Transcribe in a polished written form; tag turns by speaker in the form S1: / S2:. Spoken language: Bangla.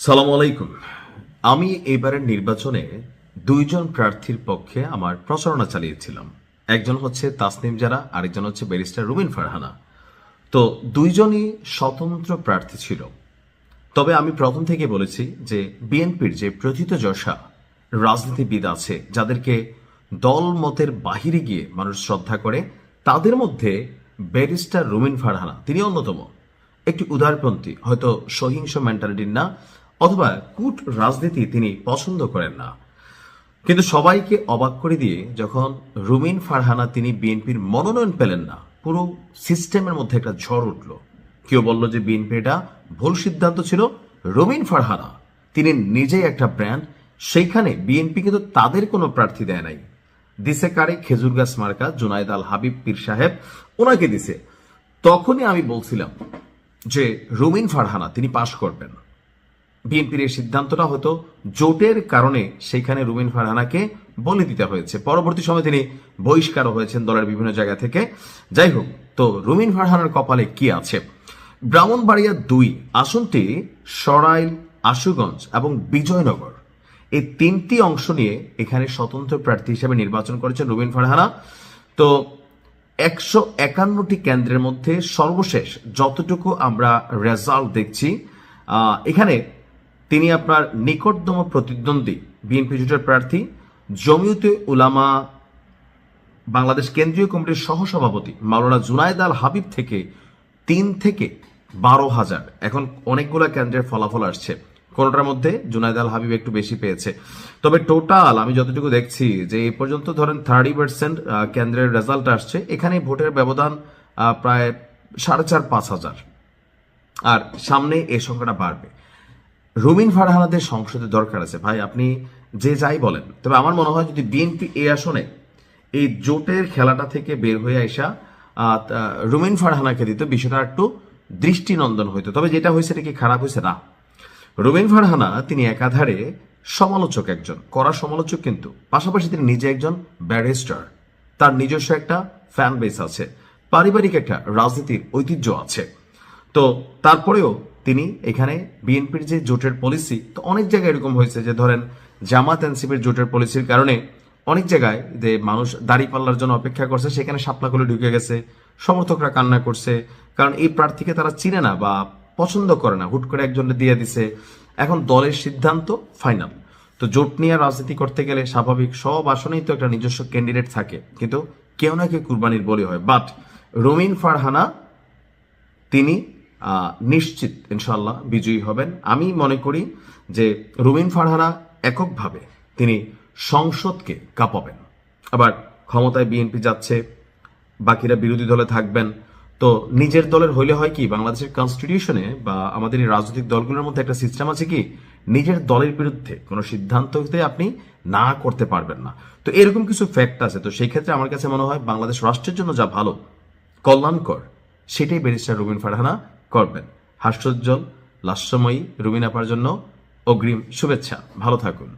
S1: সালাম আলাইকুম। আমি এবারের নির্বাচনে দুইজন প্রার্থীর পক্ষে আমার প্রচারণা চালিয়েছিলাম। একজন হচ্ছে তাসনিম জারা, আরেকজন হচ্ছে ব্যারিস্টার রুমিন ফারহানা। তো দুইজনই স্বতন্ত্র প্রার্থী ছিল। তবে আমি প্রথম থেকে বলেছি যে বিএনপির যে প্রথিতযশা রাজনীতিবিদ আছে, যাদেরকে দল মতের বাহিরে গিয়ে মানুষ শ্রদ্ধা করে, তাদের মধ্যে ব্যারিস্টার রুমিন ফারহানা তিনি অন্যতম। একটি উদারপন্থী, হয়তো সহিংস মেন্টালিটির না, অথবা কূট রাজনীতি তিনি পছন্দ করেন না। কিন্তু সবাইকে অবাক করে দিয়ে যখন রুমিন ফারহানা তিনি বিএনপির মনোনয়ন পেলেন না, পুরো সিস্টেমের মধ্যে একটা ঝড় উঠল। কেউ বলল যে বিএনপি এটা ভুল সিদ্ধান্ত ছিল। রুমিন ফারহানা তিনি নিজেই একটা ব্র্যান্ড, সেইখানে বিএনপি কিন্তু তাদের কোনো প্রার্থী দেয় নাই, দিছে কারে খেজুর গাছ মার্কা জুনায়েদ আল হাবিব পীর সাহেব, ওনাকে দিছে। তখনই আমি বলছিলাম যে রুমিন ফারহানা তিনি পাশ করবেন। বিএনপির এই সিদ্ধান্তটা হয়তো জোটের কারণে সেখানে রুমিন ফারহানাকে বলে দিতে হয়েছে। পরবর্তী সময় তিনি বহিষ্কারও হয়েছেন দলের বিভিন্ন জায়গা থেকে। যাই হোক, তো রুমিন ফারহানার কপালে কি আছে? ব্রাহ্মণবাড়িয়া ২ আসনটি সরাইল, আশুগঞ্জ এবং বিজয়নগর, এই তিনটি অংশ নিয়ে এখানে স্বতন্ত্র প্রার্থী হিসেবে নির্বাচন করেছেন রুমিন ফারহানা। তো ১৫১টি কেন্দ্রের মধ্যে সর্বশেষ যতটুকু আমরা রেজাল্ট দেখছি, এখানে তিনি আপনার নিকটতম প্রতিদ্বন্দ্বী বিএনপি জোটের প্রার্থী জমিয়তে উলামা বাংলাদেশ কেন্দ্রীয় কমিটির সহসভাপতি মাওলানা জুনায়েদ আল হাবিব থেকে ৩ থেকে ১২,০০০। এখন অনেকগুলো কেন্দ্রের ফলাফল আসছে, কোনোটার মধ্যে জুনায়েদ আল হাবিব একটু বেশি পেয়েছে। তবে টোটাল আমি যতটুকু দেখছি যে এই পর্যন্ত ধরেন 30% কেন্দ্রের রেজাল্ট আসছে। এখানে ভোটের ব্যবধান প্রায় ৪,৫০০। আর সামনে এই সংখ্যাটা বাড়বে। রুমিন ফারহানাদের সংসদে দরকার আছে ভাই, আপনি যে যাই বলেন। তবে আমার মনে হয় যদি বিএনপি এই আসনে এই জোটের খেলাটা থেকে বের হয়ে আসা রুমিন ফারহানাকে দিত, বিষয়টা একটু দৃষ্টিনন্দন হইতো। তবে যেটা হয়েছে এটা কি খারাপ হয়েছে? না। রুমিন ফারহানা তিনি একাধারে সমালোচক, একজন কড়া সমালোচক, কিন্তু পাশাপাশি তিনি নিজে একজন ব্যারিস্টার। তার নিজস্ব একটা ফ্যান বেস আছে, পারিবারিক একটা রাজনীতির ঐতিহ্য আছে। তো তারপরেও তিনি এখানে বিএনপির যে জোটের পলিসি, তো অনেক জায়গায় এরকম হয়েছে যে ধরেন জামাত এনসিপির জোটের পলিসির কারণে অনেক জায়গায় যে মানুষ দাড়ি পাল্লার জন্য অপেক্ষা করছে, সেখানে শাপলা করে ঢুকে গেছে, সমর্থকরা কান্না করছে, কারণ এই প্রার্থীকে তারা চিনে না বা পছন্দ করে না, হুট করে একজনকে দিয়ে দিছে। এখন দলের সিদ্ধান্ত ফাইনাল। তো জোট নিয়ে রাজনীতি করতে গেলে স্বাভাবিক সব আসনেই তো একটা নিজস্ব ক্যান্ডিডেট থাকে, কিন্তু কেউ না কেউ কুরবানির বলি হয়। বাট রুমিন ফারহানা তিনি নিশ্চিত ইনশাল্লাহ বিজয়ী হবেন। আমি মনে করি যে রুমিন ফারহানা এককভাবে তিনি সংসদকে কাঁপাবেন। আবার ক্ষমতায় বিএনপি যাচ্ছে, বাকিরা বিরোধী দলে থাকবেন। তো নিজের দলের হইলে হয় কি, বাংলাদেশের কনস্টিটিউশনে বা আমাদের এই রাজনৈতিক দলগুলোর মধ্যে একটা সিস্টেম আছে কি, নিজের দলের বিরুদ্ধে কোনো সিদ্ধান্ত হতে আপনি না করতে পারবেন না। তো এরকম কিছু ফ্যাক্ট আছে। তো সেই ক্ষেত্রে আমার কাছে মনে হয় বাংলাদেশ রাষ্ট্রের জন্য যা ভালো, কল্যাণকর, সেটাই ব্যারিস্টার রুমিন ফারহানা করবেন। হাস্যোজ্জ্বল লাস্যময়ী রুমিন আপার জন্য অগ্রিম শুভেচ্ছা। ভালো থাকুন।